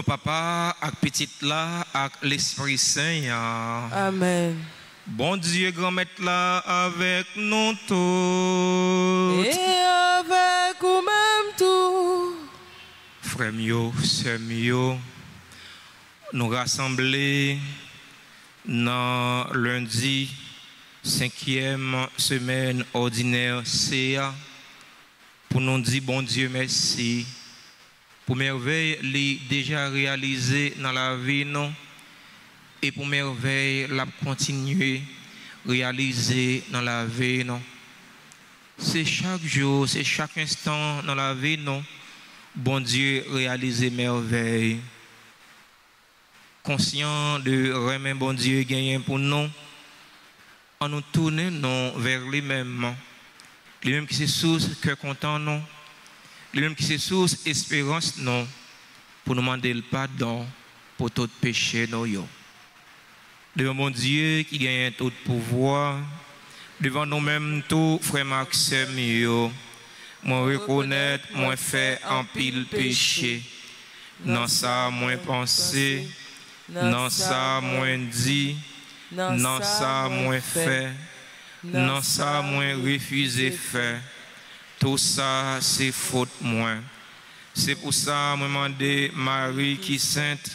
papa, avec petite là, avec l'Esprit Saint. Amen. Bon Dieu, grand-maître là, avec nous tous. Et avec vous-même tout. Frères mio, sœurs mio, nous rassembler dans lundi, 5e semaine ordinaire CA, pour nous dire bon Dieu merci pour merveille les déjà réalisé dans la vie non et pour merveille la continuer réaliser dans la vie non. C'est chaque jour, c'est chaque instant dans la vie non. Bon Dieu réaliser merveille. Conscient de remettre bon Dieu gagner pour nous, en nous tournant vers lui-même. Lui-même qui se source cœur content non. Lui-même qui se source espérance non. Pour nous demander le pardon pour tout péché non yo. Devant mon Dieu qui gagne tout pouvoir, devant nous-mêmes tout frère Maxime yo. Moi reconnaître, moi fait en pile péché. Dans ça, moi penser, dans ça, moi dit, dans ça, moi fait, dans ça, moi refuser faire. Tout ça, c'est faute moi. C'est pour ça, moi demander Marie qui sainte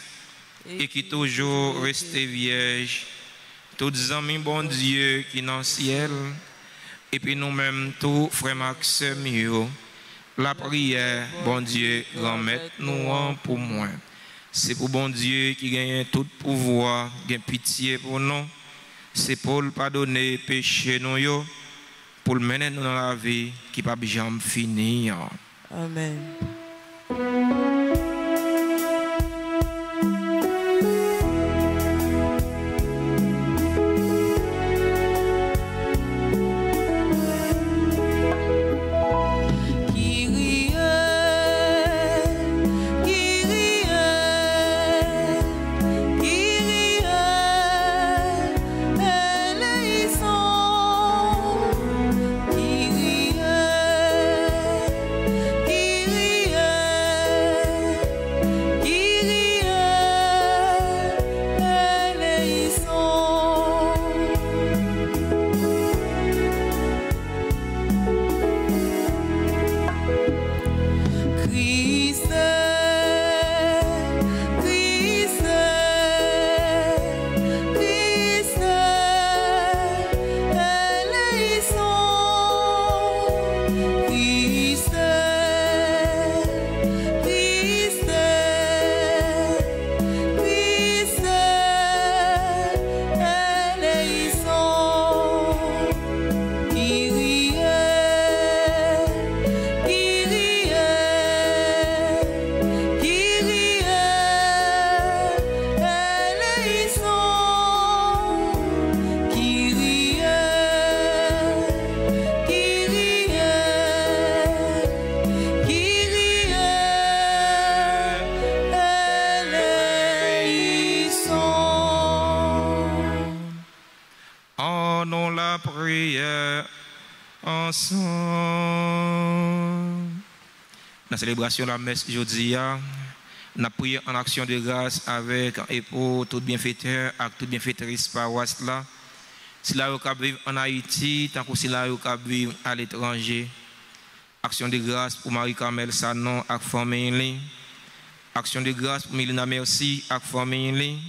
et qui toujours reste vierge. Tous les amis, bon Dieu qui dans le ciel. Et puis nous-mêmes, tous, frère Maxime, la prière, bon Dieu, grand-maître, nous en pour moi. C'est pour bon Dieu qui gagne tout pouvoir, qui a pitié pour nous. C'est pour le pardonner péché nous, pour le mener nous dans la vie qui ne peut jamais finir. Amen. La célébration de la messe aujourd'hui, nous prions en action de grâce avec et pour tout bienfaiteur et toute bienfaitrice paroisse là. Si là vous vivre en Haïti, tant que si là vous vivre à l'étranger. Action de grâce pour Marie-Carmel Sanon et famille. Action de grâce pour Milena Merci et famille.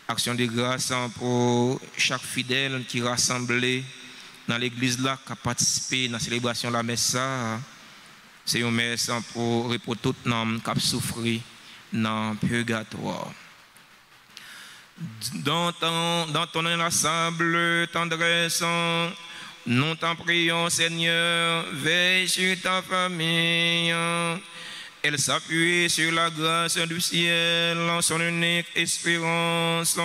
Action de grâce pour chaque fidèle qui est rassemblé dans l'église là, qui a participé dans la célébration de la messe. C'est une messe pour repos tout nom qui a souffert dans le purgatoire. Dans ton ensemble, tendresse, nous t'en prions, Seigneur, veille sur ta famille. Elle s'appuie sur la grâce du ciel, en son unique espérance,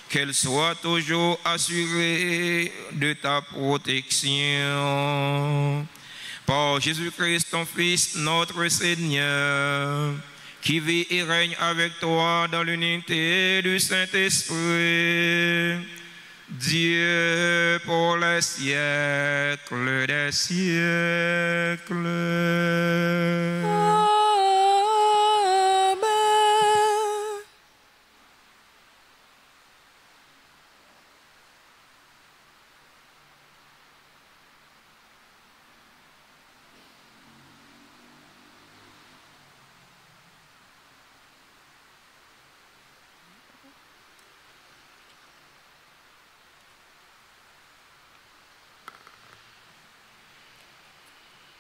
qu'elle soit toujours assurée de ta protection. Par Jésus-Christ, ton Fils, notre Seigneur, qui vit et règne avec toi dans l'unité du Saint-Esprit, Dieu pour les siècles des siècles. Amen.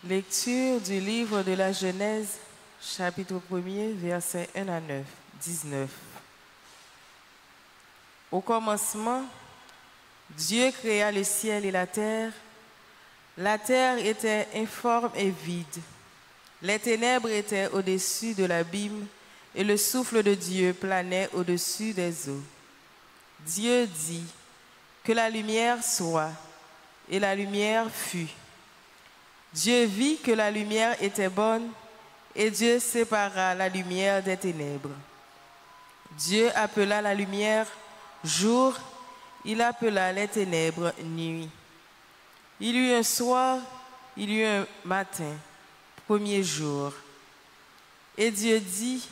Lecture du livre de la Genèse, chapitre 1er, versets 1 à 9, 19. Au commencement, Dieu créa le ciel et la terre. La terre était informe et vide. Les ténèbres étaient au-dessus de l'abîme et le souffle de Dieu planait au-dessus des eaux. Dieu dit que la lumière soit, et la lumière fut. Dieu vit que la lumière était bonne, et Dieu sépara la lumière des ténèbres. Dieu appela la lumière jour, il appela les ténèbres nuit. Il y eut un soir, il y eut un matin, premier jour. Et Dieu dit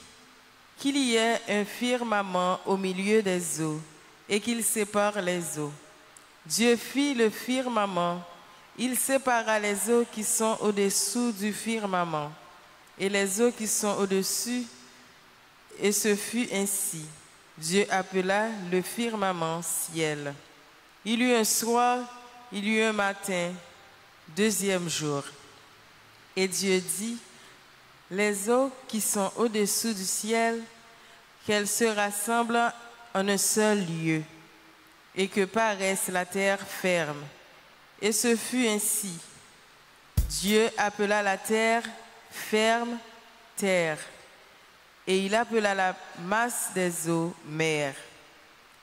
qu'il y ait un firmament au milieu des eaux et qu'il sépare les eaux. Dieu fit le firmament, il sépara les eaux qui sont au-dessous du firmament et les eaux qui sont au-dessus, et ce fut ainsi. Dieu appela le firmament ciel. Il y eut un soir, il y eut un matin, deuxième jour. Et Dieu dit, les eaux qui sont au-dessous du ciel, qu'elles se rassemblent en un seul lieu, et que paraisse la terre ferme. Et ce fut ainsi. Dieu appela la terre ferme, terre, et il appela la masse des eaux mer.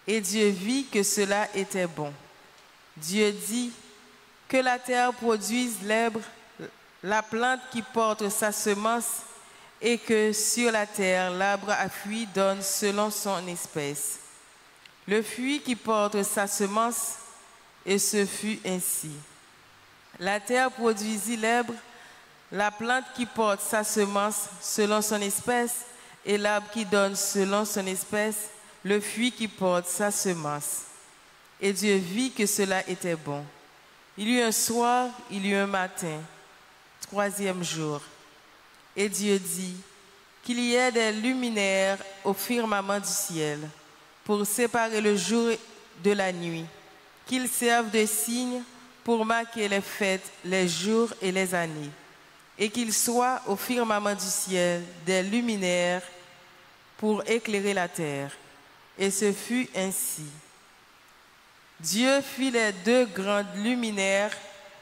Et Dieu vit que cela était bon. Dieu dit que la terre produise l'herbe, la plante qui porte sa semence, et que sur la terre l'arbre à fruits donne selon son espèce. Le fruit qui porte sa semence, et ce fut ainsi. La terre produisit l'herbe, la plante qui porte sa semence selon son espèce, et l'arbre qui donne selon son espèce le fruit qui porte sa semence. Et Dieu vit que cela était bon. Il y eut un soir, il y eut un matin, troisième jour. Et Dieu dit qu'il y ait des luminaires au firmament du ciel pour séparer le jour de la nuit, qu'ils servent de signes pour marquer les fêtes, les jours et les années, et qu'il soit au firmament du ciel des luminaires pour éclairer la terre. Et ce fut ainsi. Dieu fit les deux grands luminaires,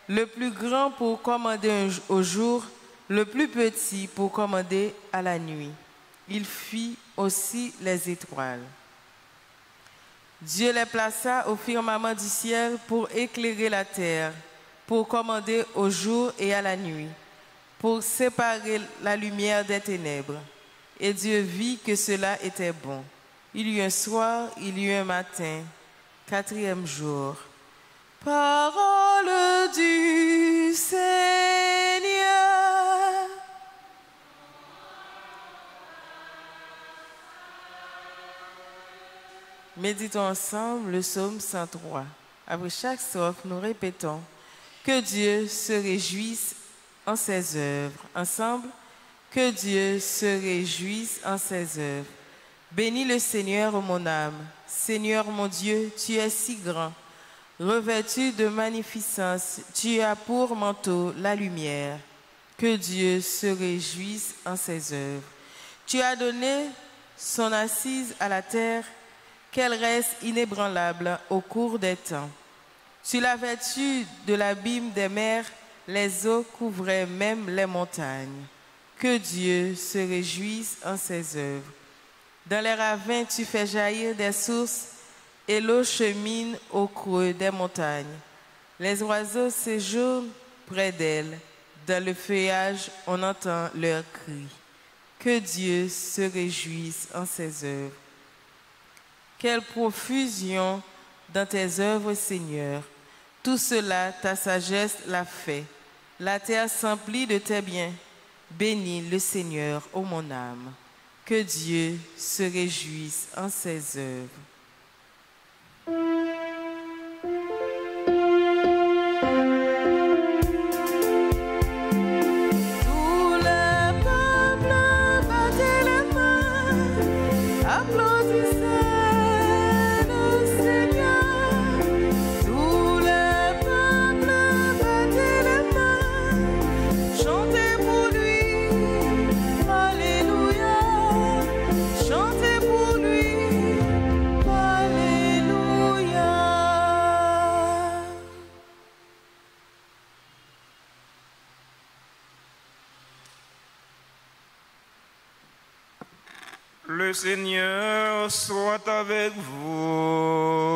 le plus grand pour commander au jour, le plus petit pour commander à la nuit. Il fit aussi les étoiles. Dieu les plaça au firmament du ciel pour éclairer la terre, pour commander au jour et à la nuit, pour séparer la lumière des ténèbres. Et Dieu vit que cela était bon. Il y eut un soir, il y eut un matin, quatrième jour. Parole du Seigneur. Méditons ensemble le psaume 103. Après chaque strophe, nous répétons que Dieu se réjouisse en ses œuvres. Ensemble, que Dieu se réjouisse en ses œuvres. Bénis le Seigneur, ô mon âme. Seigneur mon Dieu, tu es si grand. Revêtu de magnificence, tu as pour manteau la lumière. Que Dieu se réjouisse en ses œuvres. Tu as donné son assise à la terre, qu'elle reste inébranlable au cours des temps. Tu l'as vêtue de l'abîme des mers, les eaux couvraient même les montagnes. Que Dieu se réjouisse en ses œuvres. Dans les ravins, tu fais jaillir des sources, et l'eau chemine au creux des montagnes. Les oiseaux séjournent près d'elle. Dans le feuillage, on entend leurs cris. Que Dieu se réjouisse en ses œuvres. Quelle profusion dans tes œuvres, Seigneur. Tout cela, ta sagesse l'a fait. La terre s'emplit de tes biens. Bénis le Seigneur, ô mon âme. Que Dieu se réjouisse en ses œuvres. Chantez Le Seigneur soit avec vous.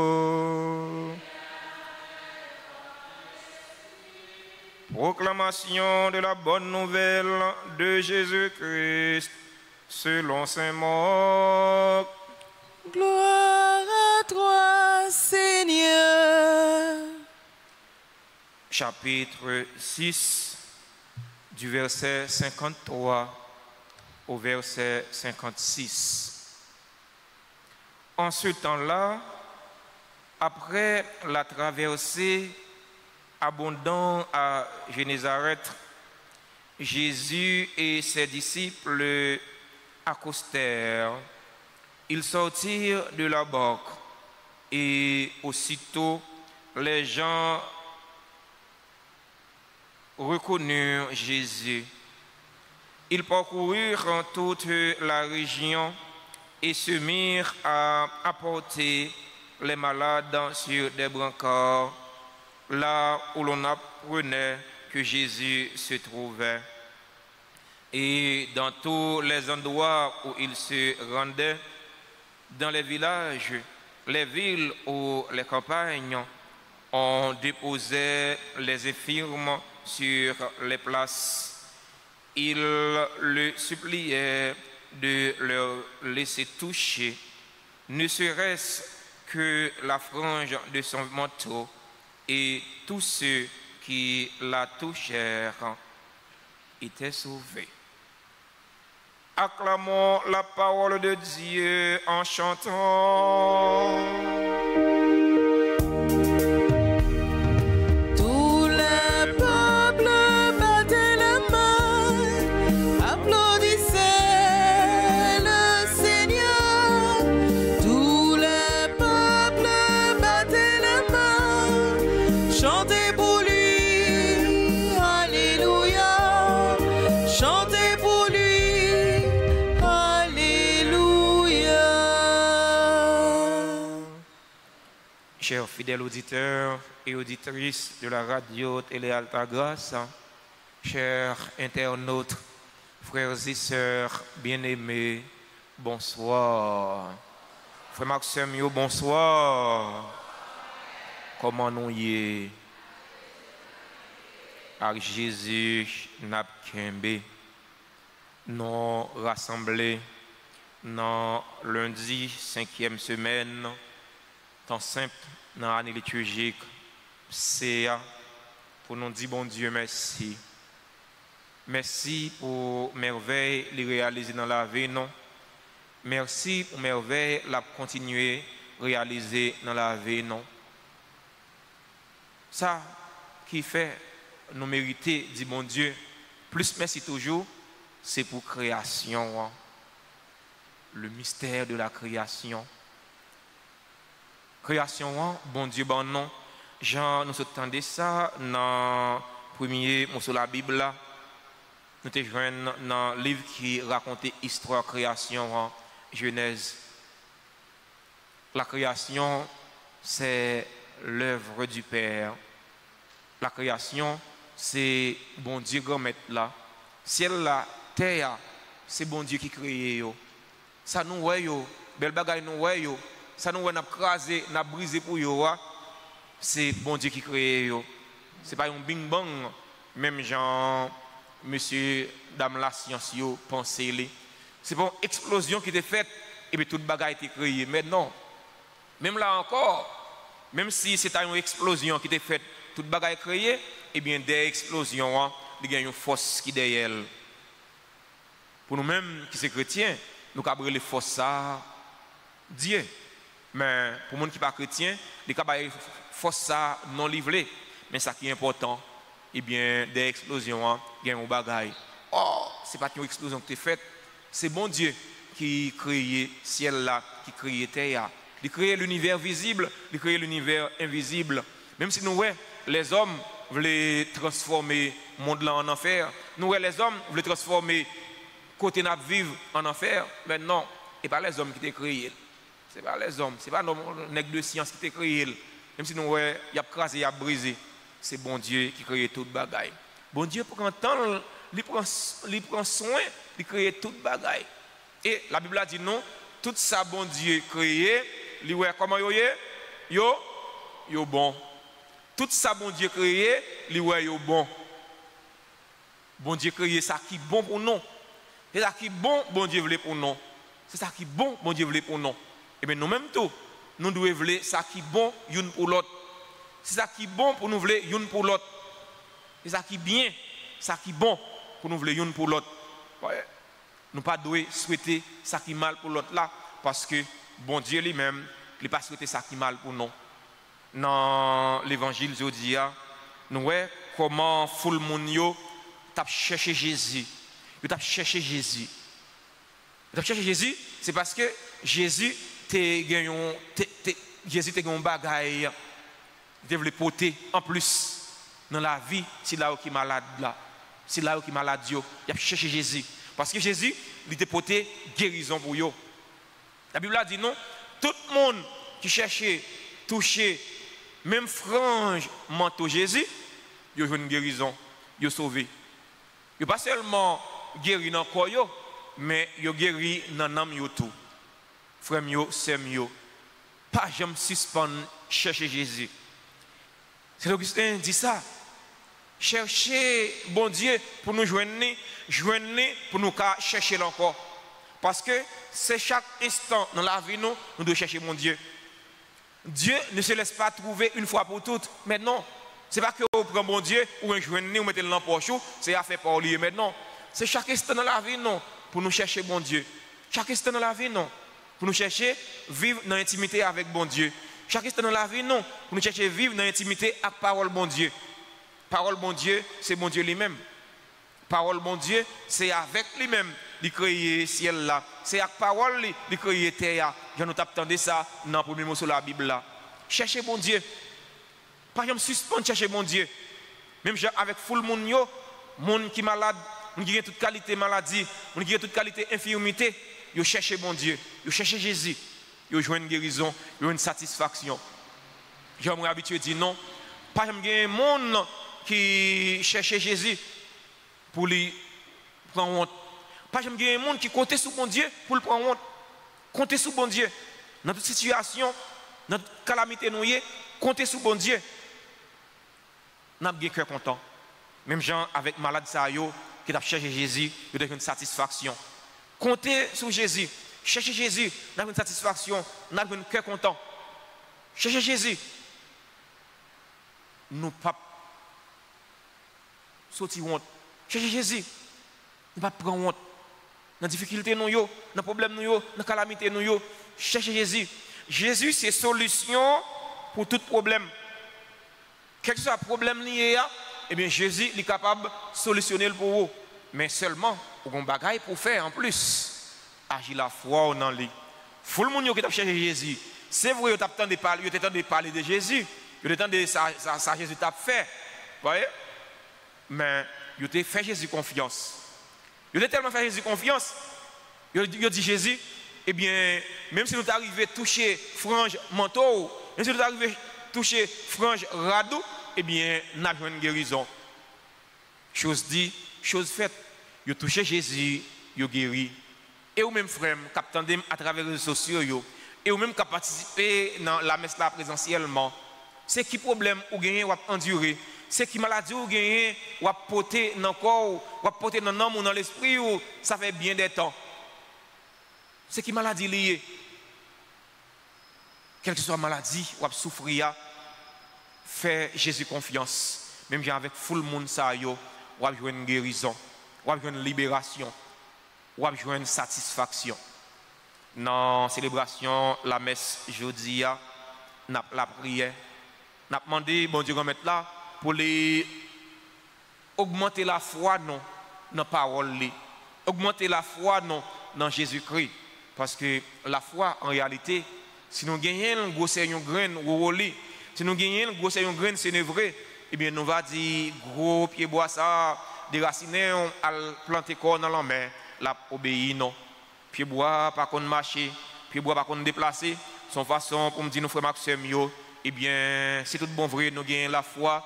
Proclamation de la bonne nouvelle de Jésus-Christ selon saint Marc. Gloire à toi, Seigneur. Chapitre 6, du verset 53 au verset 56. En ce temps-là, après la traversée abondant à Génézareth, Jésus et ses disciples accostèrent. Ils sortirent de la barque et aussitôt les gens reconnurent Jésus. Ils parcoururent toute la région et se mirent à apporter les malades sur des brancards, là où l'on apprenait que Jésus se trouvait. Et dans tous les endroits où il se rendait, dans les villages, les villes ou les campagnes, on déposait les infirmes sur les places. Il le suppliait de leur laisser toucher, ne serait-ce que la frange de son manteau, et tous ceux qui la touchèrent étaient sauvés. Acclamons la parole de Dieu en chantant. Tous les peuples battaient les mains, applaudissaient le Seigneur. Tous les peuples battaient les mains, chantez pour lui, alléluia, chantez pour lui. Chers fidèles auditeurs et auditrices de la radio Télé Altagrace, chers internautes, frères et sœurs bien-aimés, bonsoir. Frère Maxime, bonsoir. Comment nous y est? Avec Jésus, n'a kembe, nous rassemblés dans lundi, 5e semaine, temps simple dans l'année liturgique, c'est pour nous dire bon Dieu merci. Merci pour merveille les réaliser dans la vie, non. Merci pour merveille la continuer réaliser dans la vie, non. Ça qui fait nous mériter, dit bon Dieu, plus merci toujours, c'est pour création, le mystère de la création. Création, bon Dieu, bon nom. Jean, nous entendons ça dans le premier morceau de la Bible. Nous te joignons dans le livre qui raconte l'histoire de la création, Genèse. La création, c'est l'œuvre du Père. La création, c'est bon Dieu grand maître là. Ciel la terre, c'est bon Dieu qui crée. Ça nous voit, belle bagaille nous voit. Ça nous a crasé, n'a brisé pour yo, c'est bon Dieu qui crée yo. C'est pas un bing bang, même Jean, monsieur, dame la science yo pensez les. C'est pas une explosion qui était faite et puis toute bagaille était créée. Mais non, même là encore, même si c'est une explosion qui était faite, toute bagaille créée, et bien des explosions, il y a une force qui est derrière. Pour nous-mêmes qui sommes chrétiens, nous avons les forces ça, Dieu. Mais pour les gens qui ne sont pas chrétiens, les forces ça non livrées. Mais ça qui est important, eh bien, des explosions, il y a une bagaille. Oh, ce n'est pas une explosion qui est faite, c'est bon Dieu qui crée le ciel là, qui crée la terre. Il crée l'univers visible, il crée l'univers invisible. Même si nous, les hommes veulent transformer le monde là en enfer, nous, les hommes veulent transformer côté n'a vivre en enfer, mais non, ce n'est pas les hommes qui t'ont créé. Ce n'est pas les hommes, ce n'est pas nos nègres de science qui t'ont créé. Même si nous, il y a crasé, il y a brisé, c'est bon Dieu qui crée toute bagaille. Bon Dieu prend temps, il prend soin, il crée toute bagaille. Et la Bible a dit non, tout ça bon Dieu créé, lui ouais comment yo bon. Tout ça bon Dieu créé, lui ouais yo bon. Bon Dieu créé ça qui bon pour nous. C'est ça qui bon Dieu voulait pour nous. C'est ça qui bon Dieu voulait pour nous. Et bien nous même tout, nous devons vouloir ça qui bon une pour l'autre. C'est ça qui bon pour nous vouloir une pour l'autre. C'est ça qui bien, ça qui bon pour nous vouloir une pour l'autre. Ouais. Nous pas devons souhaiter ça qui mal pour l'autre là parce que bon Dieu lui-même, il pas souhaité ça qui mal pour nous. Dans l'évangile aujourd'hui, nous voyons comment foule moun yo t'a cherché Jésus. Il t'a cherché Jésus. Il t'a cherché Jésus, c'est parce que Jésus te gagnon Jésus te gagnon bagaille. Il voulait porter en plus dans la vie si là qui malade là. Si là qui malade yo, il a cherché Jésus parce que Jésus il te porté guérison pour yo. La Bible a dit non, tout le monde qui cherchait toucher même frange manteau Jésus, il a une guérison, il a sauvé. Il pas seulement guéri dans le corps, mais il a guéri dans l'âme yo tout. Frère yo, sœur yo, pas jamais suspendre chercher Jésus. C'est Augustin dit ça. Chercher bon Dieu pour nous joindre pour nous chercher encore. Parce que c'est chaque instant dans la vie nous devons chercher mon Dieu. Dieu ne se laisse pas trouver une fois pour toutes. Mais non, ce n'est pas que vous prenez bon Dieu ou un joindre ou mettez le dans poche, c'est à faire par lui. Mais non, c'est chaque instant dans la vie non pour nous chercher bon Dieu. Chaque instant dans la vie non pour nous chercher vivre dans l'intimité avec bon Dieu. Chaque instant dans la vie non pour nous chercher vivre dans l'intimité avec parole bon Dieu. Parole bon Dieu, c'est bon Dieu lui-même. Parole bon Dieu, c'est avec lui-même qu'il crée ciel là. C'est avec parole qu'il crée terre. Je nous attendais ça dans le premier mot sur la Bible là. Cherchez bon Dieu. Par exemple, suspendre chercher bon Dieu. Même avec full monde yo, monde qui malade, monde qui a toute qualité maladie, monde qui a toute qualité infirmité, yo cherchez bon Dieu. Yo cherchez Jésus. Yo joint une guérison, yo une satisfaction. J'aimerais habitué dire non. Par exemple, il y a un monde qui cherchait Jésus pour lui prendre honte. Pas j'aime bien un monde qui comptait sur bon Dieu pour le prendre honte. Compter sur bon Dieu. Dans toute situation, dans toute calamité nous compter sur bon Dieu. Nous avons bien cœur content. Même gens avec malade ça yo qui t'a cherché Jésus, il a une satisfaction. Compter sur Jésus, chercher Jésus, nous avons une satisfaction, nous avons un cœur content. Chercher Jésus. Nous pas sortir honte. Chercher Jésus. Nous pas prendre honte. Dans difficulté nous yo, dans problème nous yo, dans calamité nous yo, chercher Jésus. Jésus c'est solution pour tout problème. Quel que soit le problème lié à, eh bien Jésus est capable de solutionner pour vous. Mais seulement on a un bagage pour faire en plus. Agir la foi dans lui. Tout le monde qui t'a cherché Jésus. C'est vrai, tu as de parler de Jésus. Tu as de ça Jésus t'a fait. Vous voyez? Mais tu as fait Jésus confiance. Tu as tellement fait Jésus confiance. Tu as dit Jésus, eh bien, même si nous arrivons à toucher frange manteau, même si nous arrivons à toucher frange radou, eh bien, nous avons une guérison. Chose dit, chose faite. Tu as touché Jésus, tu as guéri. Et vous même frère, qui à travers les réseaux sociaux, et vous même qui participez dans la messe là présentiellement, c'est qui problème ou gagner ou endurer, c'est qui maladie ou gagner ou porter dans le corps, ou porter dans l'âme ou dans l'esprit, ou ça fait bien des temps. C'est qui maladie liée. Quelle que soit la maladie ou souffrir, fait Jésus confiance. Même avec tout le monde, ça y ou avoir une guérison, ou avoir une libération. Ou avoir une satisfaction. Dans la célébration, la messe jeudi, la prière, nous avons demandé, bon Dieu, mettre là, pour les augmenter la foi non, dans la parole, augmenter la foi non, dans Jésus-Christ. Parce que la foi, en réalité, si nous gagnons un gros seigneur grain, si nous gagnons un gros seigneur grain, c'est vrai, eh bien, nous va dire, gros pied bois ça, déraciner, à planter corps dans la mer. La obéir non. Pied bois pas qu'on marcher, pied bois pas qu'on déplacer, son façon pour me dire nos frères Maxime yo, eh bien c'est tout bon vrai nous gagnons la foi,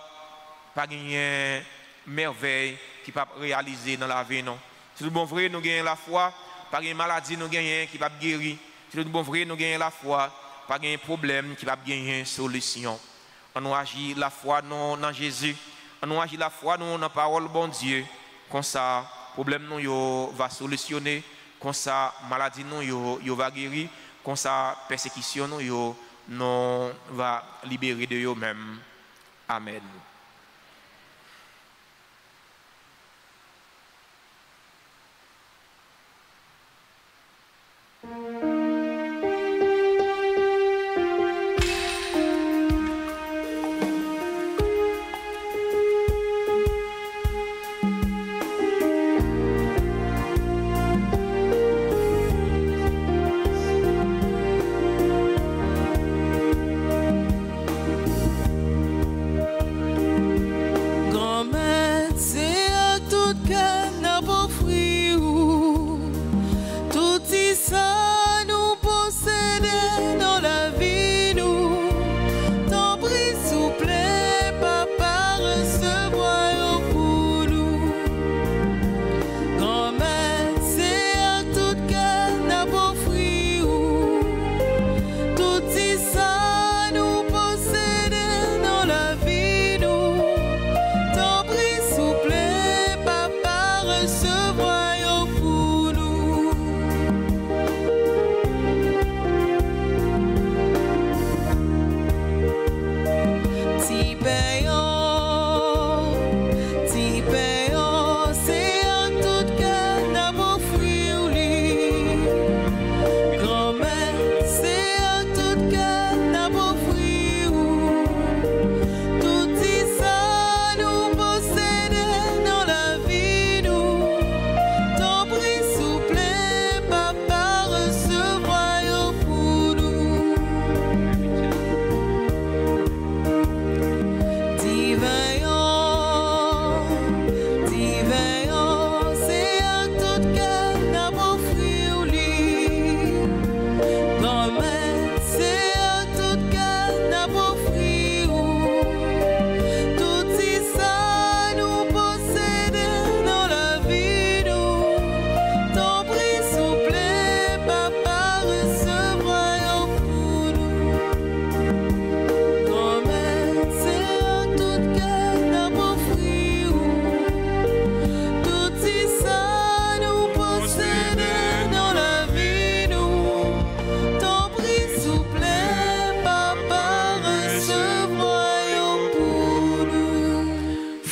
pas gagner merveille qui pas réaliser dans la vie non. C'est tout bon vrai nous gagnons la foi, pas de maladie nous gagnons qui va guérir. Si nous bon vrai, nous gagnons la foi, pas de problème qui va gagner solution. On nous agit la foi dans Jésus. On nous agit la foi dans la parole bon Dieu. Comme ça, problème nous yo va solutionner. Comme ça, maladie nous yo va guérir. Comme ça, persécution nous yo non va libérer de eux-mêmes. Amen.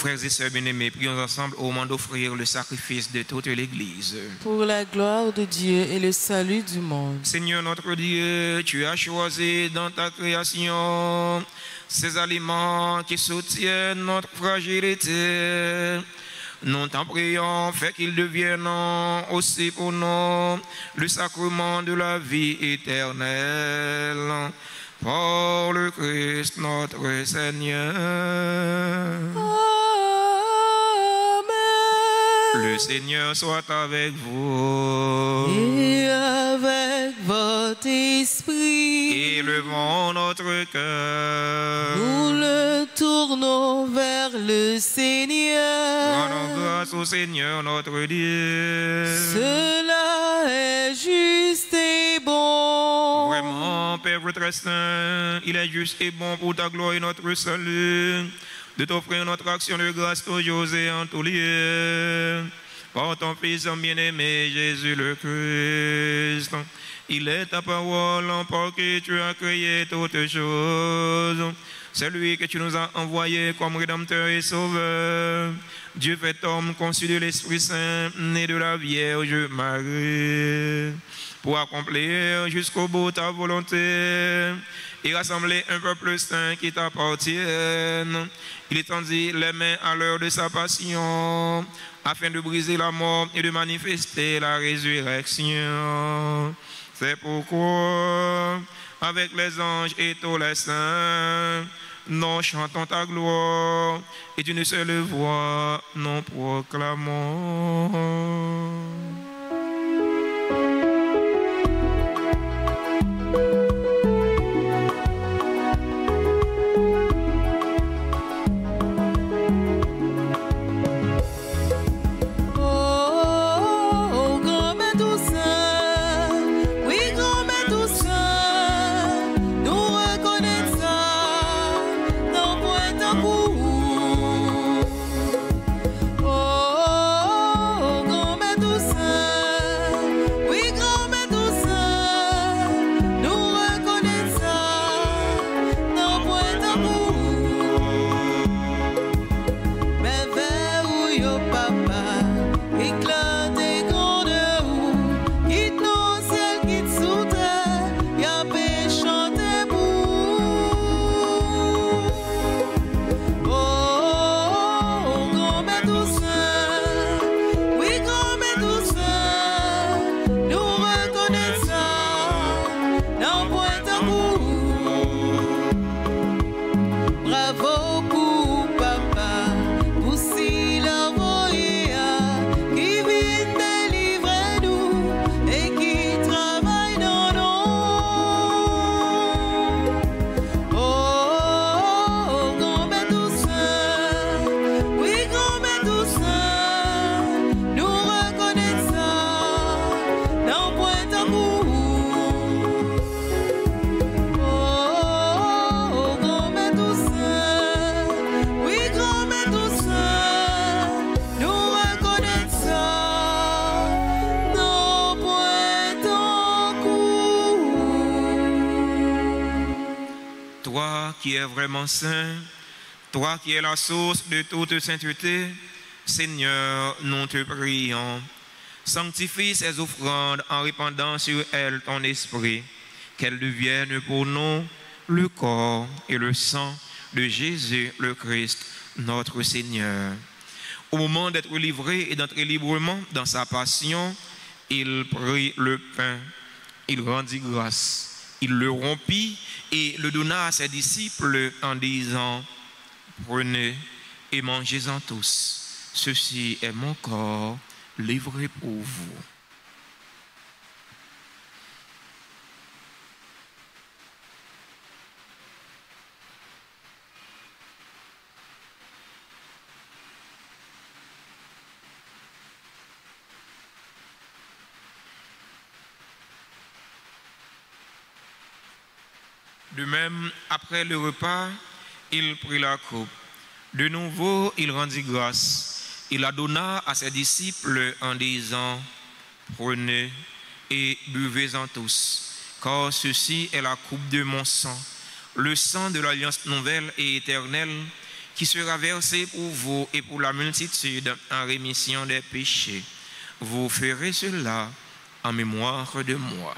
Frères et sœurs bien-aimés, prions ensemble au moment d'offrir le sacrifice de toute l'Église. Pour la gloire de Dieu et le salut du monde. Seigneur notre Dieu, tu as choisi dans ta création ces aliments qui soutiennent notre fragilité. Nous t'en prions, fais qu'ils deviennent aussi pour nous le sacrement de la vie éternelle. Par le Christ notre Seigneur. Le Seigneur soit avec vous. Et avec votre esprit. Élevons notre cœur. Nous le tournons vers le Seigneur. Rendons grâce au Seigneur notre Dieu. Cela est juste et bon. Vraiment, Père très saint, il est juste et bon pour ta gloire et notre salut de t'offrir notre action de grâce toujours et en tout lieu. Par ton Fils bien-aimé, Jésus le Christ. Il est ta parole, par qui tu as créé toutes choses. C'est lui que tu nous as envoyé comme Rédempteur et Sauveur. Dieu fait homme, conçu de l'Esprit Saint, né de la Vierge Marie, pour accomplir jusqu'au bout ta volonté et rassembler un peuple saint qui t'appartienne. Il étendit les mains à l'heure de sa passion, afin de briser la mort et de manifester la résurrection. C'est pourquoi, avec les anges et tous les saints, nous chantons ta gloire et d'une seule voix nous proclamons. Oh, grand maître saint. qui es vraiment saint, toi qui es la source de toute sainteté, Seigneur, nous te prions. Sanctifie ces offrandes en répandant sur elles ton esprit, qu'elles deviennent pour nous le corps et le sang de Jésus le Christ, notre Seigneur. Au moment d'être livré et d'entrer librement dans sa passion, il prit le pain, il rendit grâce, il le rompit et le donna à ses disciples en disant: prenez et mangez-en tous. Ceci est mon corps livré pour vous. De même, après le repas, il prit la coupe. De nouveau, il rendit grâce. Il la donna à ses disciples en disant: prenez et buvez-en tous, car ceci est la coupe de mon sang, le sang de l'alliance nouvelle et éternelle, qui sera versé pour vous et pour la multitude en rémission des péchés. Vous ferez cela en mémoire de moi.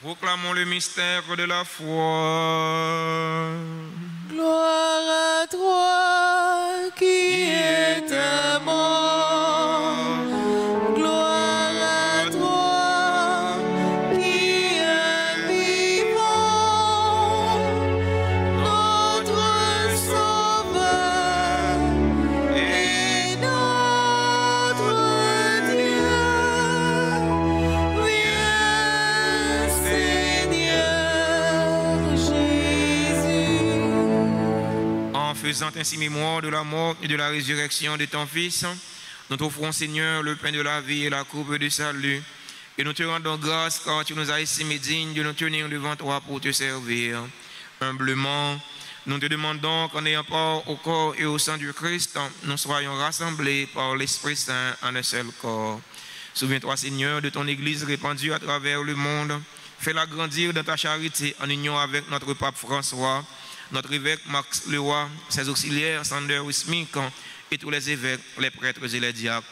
Proclamons le mystère de la foi. Gloire à toi qui étais mort. Gloire à toi qui es vivant. Notre Sauveur et notre Dieu. Faisant ainsi mémoire de la mort et de la résurrection de ton Fils, nous t'offrons, Seigneur, le pain de la vie et la coupe du salut. Et nous te rendons grâce car tu nous as estimés dignes de nous tenir devant toi pour te servir. Humblement, nous te demandons qu'en ayant part au corps et au sang du Christ, nous soyons rassemblés par l'Esprit Saint en un seul corps. Souviens-toi, Seigneur, de ton Église répandue à travers le monde. Fais-la grandir dans ta charité en union avec notre pape François, notre évêque Max Leroy, ses auxiliaires Sander Wismik et tous les évêques, les prêtres et les diacres.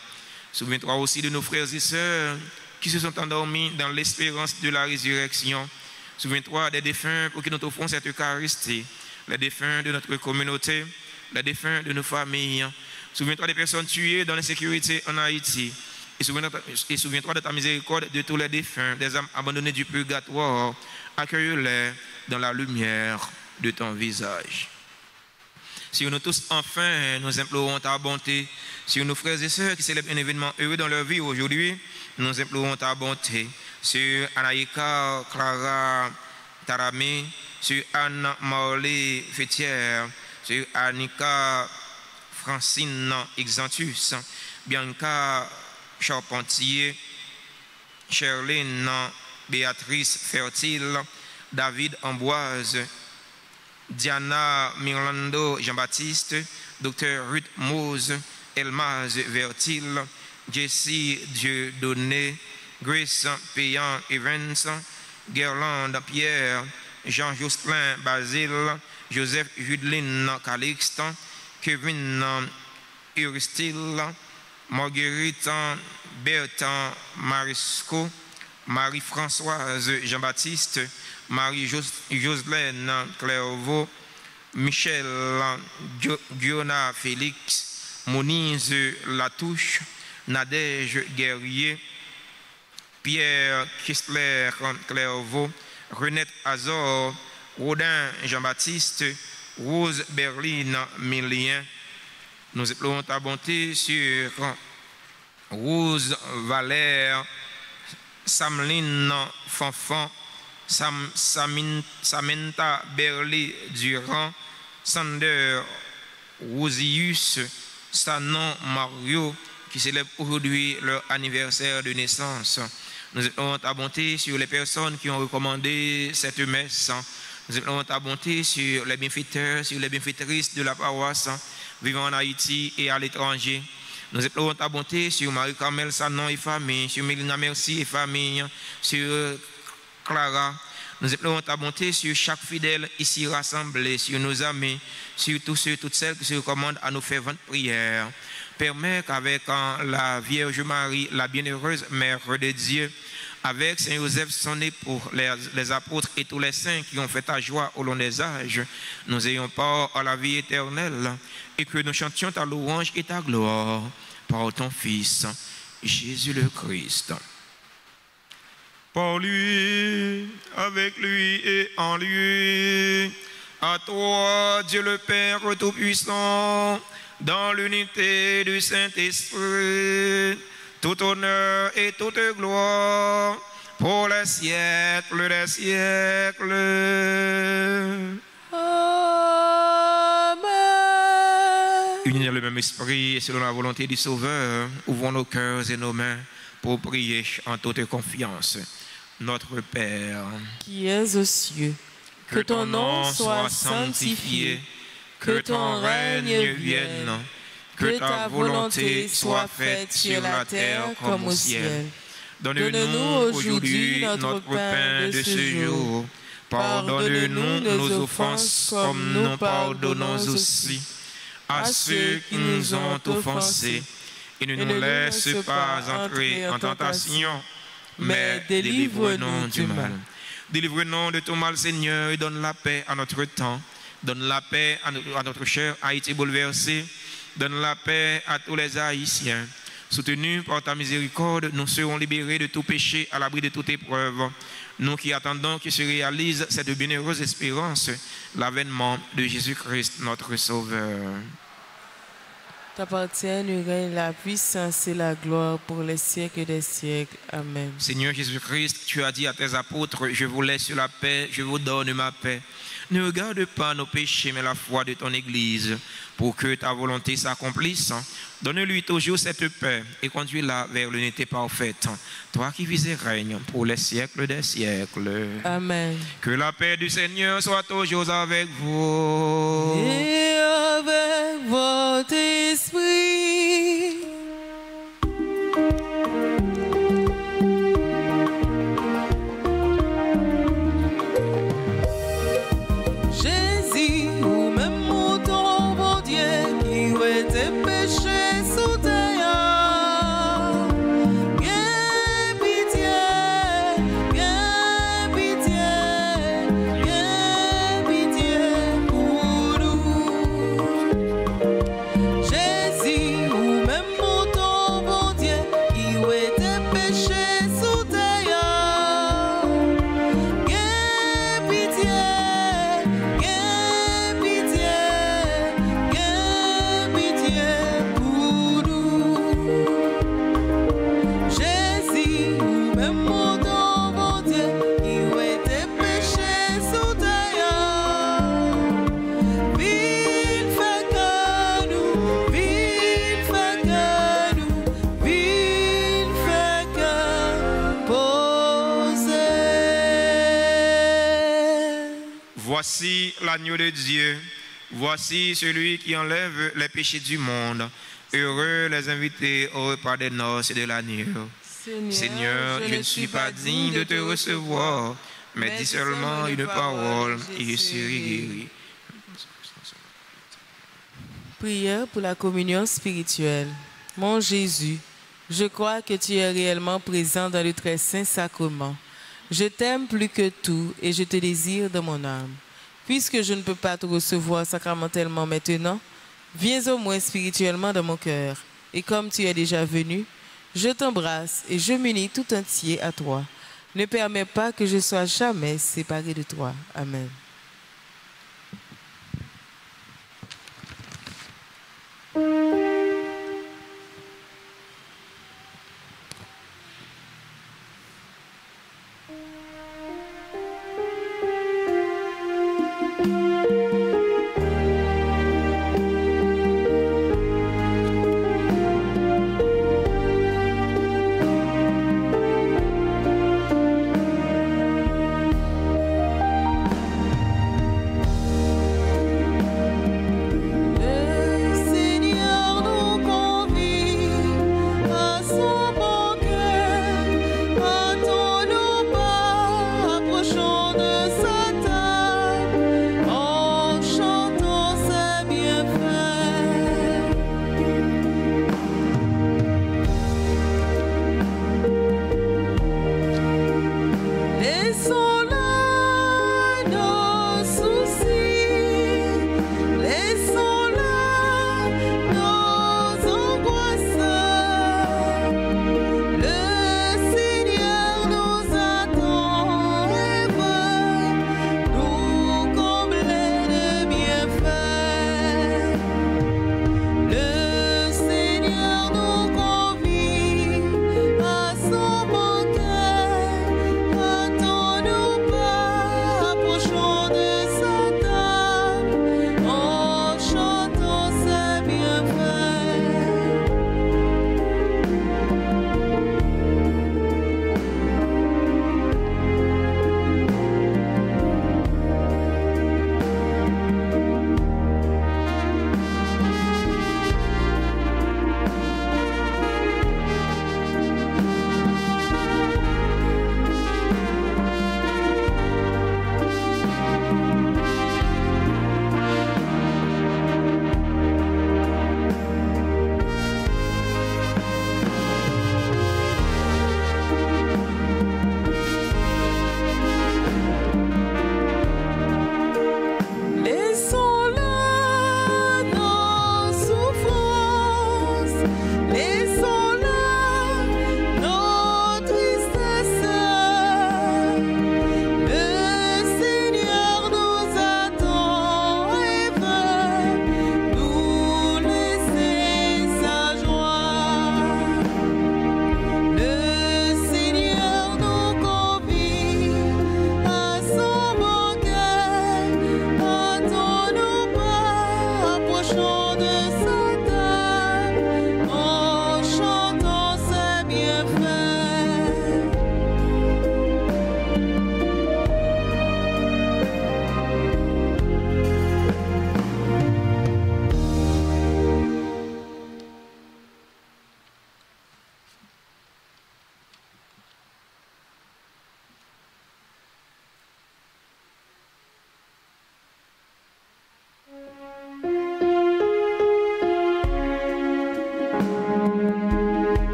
Souviens-toi aussi de nos frères et sœurs qui se sont endormis dans l'espérance de la résurrection. Souviens-toi des défunts pour qui nous t'offrons cette Eucharistie, les défunts de notre communauté, les défunts de nos familles. Souviens-toi des personnes tuées dans l'insécurité en Haïti. Et souviens-toi de ta miséricorde de tous les défunts, des âmes abandonnées du purgatoire. Accueille-les dans la lumière de ton visage. Sur nous tous, enfin, nous implorons ta bonté. Sur nos frères et sœurs qui célèbrent un événement heureux dans leur vie aujourd'hui, nous implorons ta bonté. Sur Anaïka, Clara, Taramé, sur Anne Marley Fétière, sur Annika Francine Exantus, Bianca Charpentier, Sherline Béatrice Fertile, David Ambroise, Diana Mirlando Jean-Baptiste, Dr. Ruth Mose, Elmaz Vertil, Jessie Dieudonné, Grace Payan Evans, Gerland Pierre, Jean-Jocelyn Basile, Joseph Judeline Calixte, Kevin Urstil, Marguerite Bertin Marisco, Marie-Françoise Jean-Baptiste, Marie-Joselaine Clairvaux, Michel Guiona Félix, Monize Latouche, Nadège Guerrier, Pierre Kistler Clairvaux, Renette Azor, Rodin Jean-Baptiste, Rose Berline Millien. Nous implorons ta bonté sur Rose Valère, Samline Fanfan, Samantha Berlé Durand, Sander Rosius, Sanon, Mario, qui célèbrent aujourd'hui leur anniversaire de naissance. Nous appelons ta bonté sur les personnes qui ont recommandé cette messe. Nous appelons ta bonté sur les bienfaiteurs, sur les bienfaitrices de la paroisse vivant en Haïti et à l'étranger. Nous appelons ta bonté sur Marie-Carmel Sanon et famille, sur Mélina Merci et famille, sur Clara. Nous appelons ta bonté sur chaque fidèle ici rassemblé, sur nos amis, sur tous ceux, toutes celles qui se recommandent à nous faire 20 prières. Permets qu'avec la Vierge Marie, la bienheureuse Mère de Dieu, avec Saint Joseph, son époux, les apôtres et tous les saints qui ont fait ta joie au long des âges, nous ayons part à la vie éternelle et que nous chantions ta louange et ta gloire par ton Fils, Jésus le Christ. Par lui, avec lui et en lui, à toi, Dieu le Père Tout-Puissant, dans l'unité du Saint-Esprit, tout honneur et toute gloire pour les siècles des siècles. Amen. Unis dans le même esprit et selon la volonté du Sauveur, ouvrons nos cœurs et nos mains pour prier en toute confiance. Notre Père, qui es aux cieux, que ton nom soit sanctifié, que ton règne vienne, que ta volonté soit faite sur la terre comme au ciel. Donne-nous aujourd'hui notre pain de ce jour. Pardonne-nous nos offenses comme nous pardonnons aussi à ceux qui nous ont offensés. Et ne nous laisse pas entrer en tentation, mais délivre-nous du mal. Délivre-nous de tout mal, Seigneur, et donne la paix à notre temps. Donne la paix à notre cher Haïti bouleversé. Donne la paix à tous les Haïtiens. Soutenus par ta miséricorde, nous serons libérés de tout péché, à l'abri de toute épreuve. Nous qui attendons que se réalise cette bienheureuse espérance, l'avènement de Jésus-Christ, notre Sauveur. T'appartient le règne, la puissance et la gloire pour les siècles des siècles. Amen. Seigneur Jésus-Christ, tu as dit à tes apôtres, je vous laisse la paix, je vous donne ma paix. Ne regarde pas nos péchés, mais la foi de ton Église, pour que ta volonté s'accomplisse. Donne-lui toujours cette paix et conduis-la vers l'unité parfaite. Toi qui vis et règnes pour les siècles des siècles. Amen. Que la paix du Seigneur soit toujours avec vous. Et avec votre esprit. Jésus, ou même mouton, bon Dieu, qui ouais tes péchés sous terre. Gain pitié, pour nous. Jésus, ou même mouton, bon Dieu, qui ouais tes péchés sous terre. Gain pitié. Voici l'agneau de Dieu, voici celui qui enlève les péchés du monde. Heureux les invités au repas des noces et de l'agneau. Seigneur, je ne suis pas digne de te recevoir, mais dis seulement une parole et je serai guéri. Prière pour la communion spirituelle. Mon Jésus, je crois que tu es réellement présent dans le très saint sacrement. Je t'aime plus que tout et je te désire dans mon âme. Puisque je ne peux pas te recevoir sacramentellement maintenant, viens au moins spirituellement dans mon cœur. Et comme tu es déjà venu, je t'embrasse et je m'unis tout entier à toi. Ne permets pas que je sois jamais séparé de toi. Amen.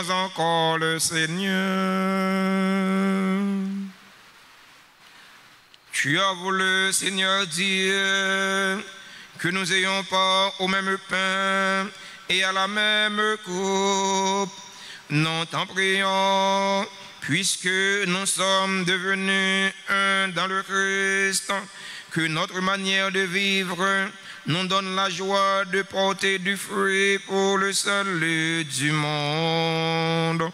louons encore le Seigneur. Tu as voulu, Seigneur Dieu, que nous ayons part au même pain et à la même coupe. Nous t'en prions, puisque nous sommes devenus un dans le Christ, que notre manière de vivre nous donne la joie de porter du fruit pour le salut du monde.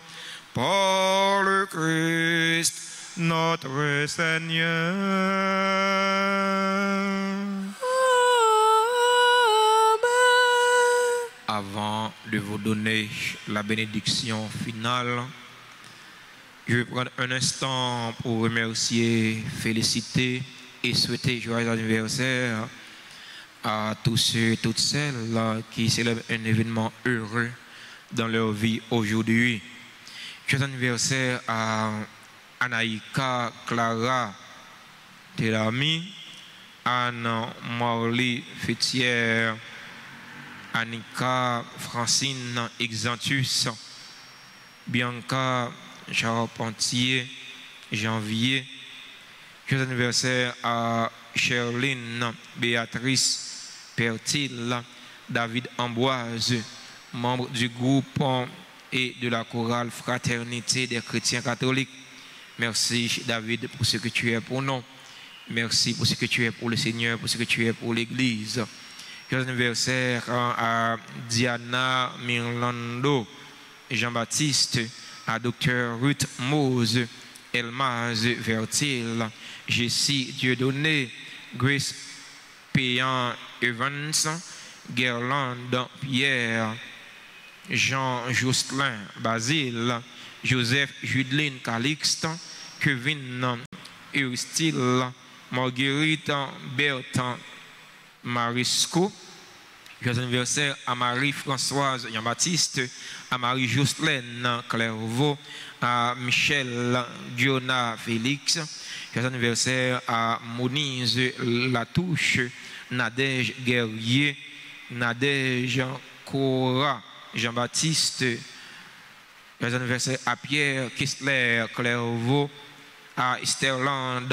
Par le Christ, notre Seigneur. Avant de vous donner la bénédiction finale, je vais prendre un instant pour remercier, féliciter et souhaiter joyeux anniversaire à tous ceux et toutes celles qui célèbrent un événement heureux dans leur vie aujourd'hui. Joyeux anniversaire à Anaïka Clara Telami, Anne-Marlie Fetière, Annika Francine Exantus, Bianca Charpentier, Janvier. Joyeux anniversaire à Sherline Béatrice Pertil, David Ambroise, membre du groupe et de la chorale Fraternité des chrétiens catholiques. Merci David pour ce que tu es pour nous. Merci pour ce que tu es pour le Seigneur, pour ce que tu es pour l'Église. Joyeux anniversaire à Diana Mirlando, Jean-Baptiste, à Dr Ruth Mose, Elmaz Vertil, Jessie Dieudonné, Grace Payan Evans, Guerlain Pierre, Jean-Jocelyn Basile, Joseph Judeline Calixte, Kevin Eurstyle, Marguerite Bertrand Marisco. Joyeux anniversaire à Marie-Françoise Jean-Baptiste, à Marie-Jocelyne Clairvaux, à Michel Diona Félix. Joyeux anniversaire à Monise Latouche, Nadège Guerrier, Nadège Cora Jean-Baptiste. Joyeux anniversaire à Pierre Kistler Clairvaux, à Esterland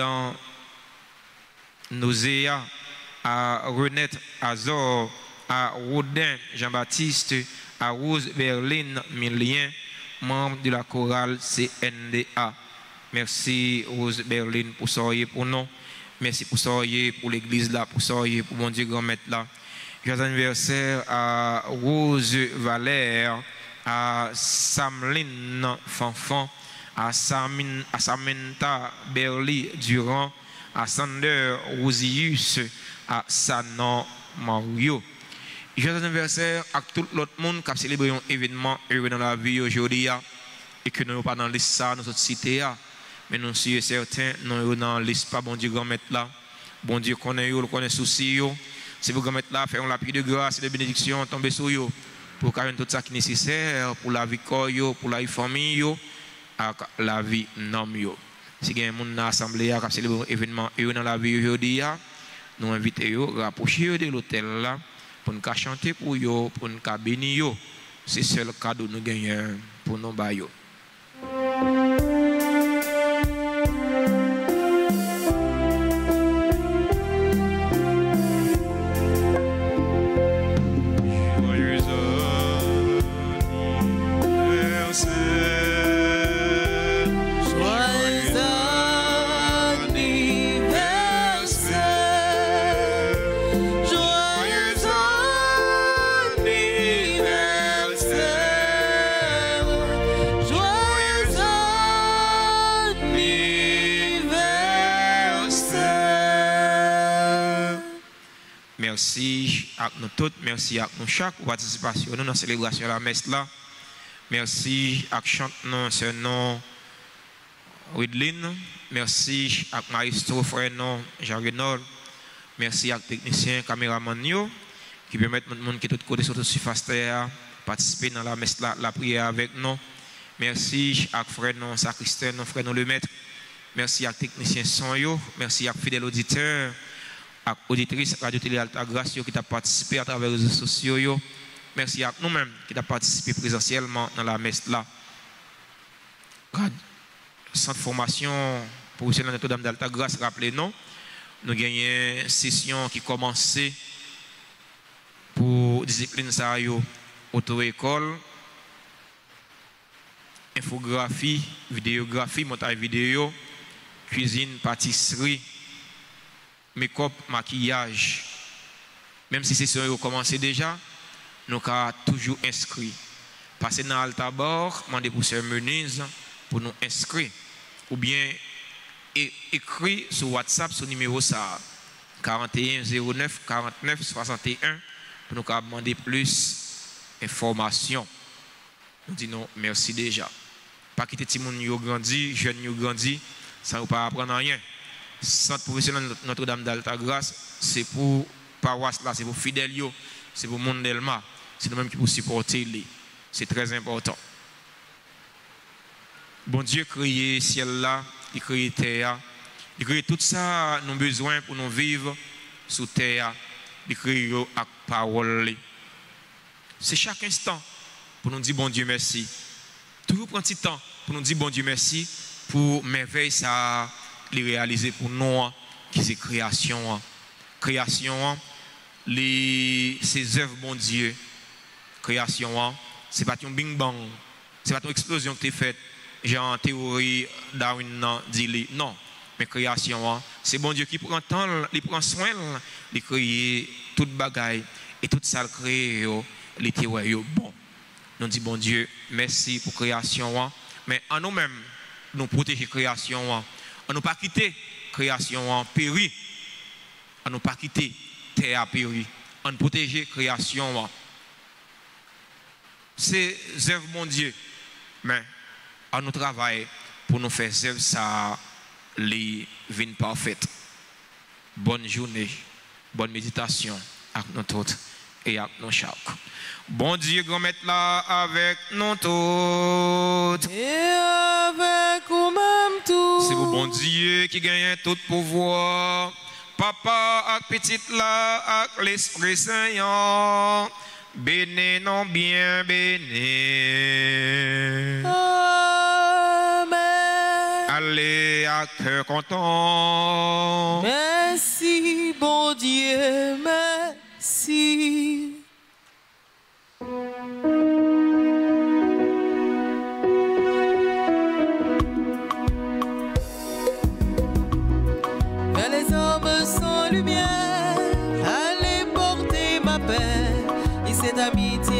Nausea, à Renette Azor, à Rodin Jean-Baptiste, à Rose Berlin Milien, membre de la chorale CNDA. Merci Rose Berlin pour soyez pour nous. Merci pour soyez pour l'église là, pour soyez pour mon Dieu grand maître là. Joyeux anniversaire à Rose Valère, à Samline Fanfan, à Samantha Berly Durand, à Sander Rosius, à Sanon Mario. Joyeux anniversaire à tout l'autre monde qui a célébré un événement heureux dans la vie aujourd'hui et que nous ne sommes pas dans la liste de notre cité, mais nous sommes certains, nous sommes dans la liste pas bon Dieu grand maître là. Bon Dieu connaît vous, connaît souci yo. Si vous grand maître là, faire la pluie de grâce et de bénédiction tomber sur vous pour faire tout ça qui est nécessaire pour la vie pour la vie famille et la vie nom yo. Si il y a un monde dans l'assemblée qui a célébré un événement heureux dans la vie aujourd'hui, nous invitons à rapprocher de l'hôtel là pour nous chanter pour eux, pour nous bénir. C'est le seul cadeau que nous gagnons pour nous bailler. Merci à nous tous, merci à nous chaque pour participation dans la célébration de la messe là. Merci à chante non ce nom Widlin, merci à maestro frère non Jean Renol, merci à technicien caméraman qui permettent notre monde qui tout côté sur toute surface terre participer dans la messe là, la prière avec nous. Merci à frère non sacristain non frère non le maître. Merci à technicien son yo, merci à fidèle auditeur. À auditrice Radio Télé Alta Grâce qui a participé à travers les réseaux sociaux. Merci à nous-mêmes qui a participé présentiellement dans la messe là. centre de formation professionnelle Notre-Dame d'Altagrace, rappelez-nous, nous avons une session qui commençait pour discipline ça yo auto-école, infographie, vidéographie, montage vidéo, cuisine, pâtisserie, make-up, maquillage. Même si ces sessions ont commencé déjà, nous avons toujours inscrit. Passez dans Altabor, demandez pour Sœur Menise pour nous inscrire. Ou bien écrit sur WhatsApp sur numéro ça 41 09 49 61 pour nous demander plus d'informations. Nous disons merci déjà. Pas quitter tout le monde qui grandi, jeunes qui grandi, ça ne va pas apprendre rien. Centre professionnel Notre-Dame d'Altagrace, c'est pour paroisse là, c'est pour fidèles, c'est pour monde d'Elma, c'est nous-mêmes qui pour supporter. C'est très important. Bon Dieu créé ciel là, il crée terre, il crée tout ça, nos besoins pour nous vivre sur terre, il crée avec parole. C'est chaque instant pour nous dire bon Dieu merci. Toujours prendre un petit temps pour nous dire bon Dieu merci pour merveille ça les réaliser pour nous qui c'est création. Création ces œuvres bon Dieu. Création c'est pas un bing bang, c'est pas une explosion que tu as faite. Genre en théorie Darwin dit non, mais création c'est bon Dieu qui prend temps, il prend soin, il crée toute bagaille et tout ça créé les théories bon. Nous dit bon Dieu merci pour création, mais en nous-mêmes nous protéger création, on nous pas quitter création péri, on nous pas quitter terre péri, on protéger création. C'est œuvre mon Dieu, mais à nous travailler pour nous faire œuvre ça les vignes parfaites. Bonne journée, bonne méditation avec nous tous et avec nous chaque. Bon Dieu, grand maître là avec nous tous. Et avec nous-mêmes tous. C'est vous bon Dieu qui gagne tout pouvoir. Papa avec petite là avec l'Esprit Saint. Béné non bien béné. Amen. Allez à cœur content. Merci bon Dieu, merci. Vers les hommes sans lumière, allez porter ma paix. Et cette amitié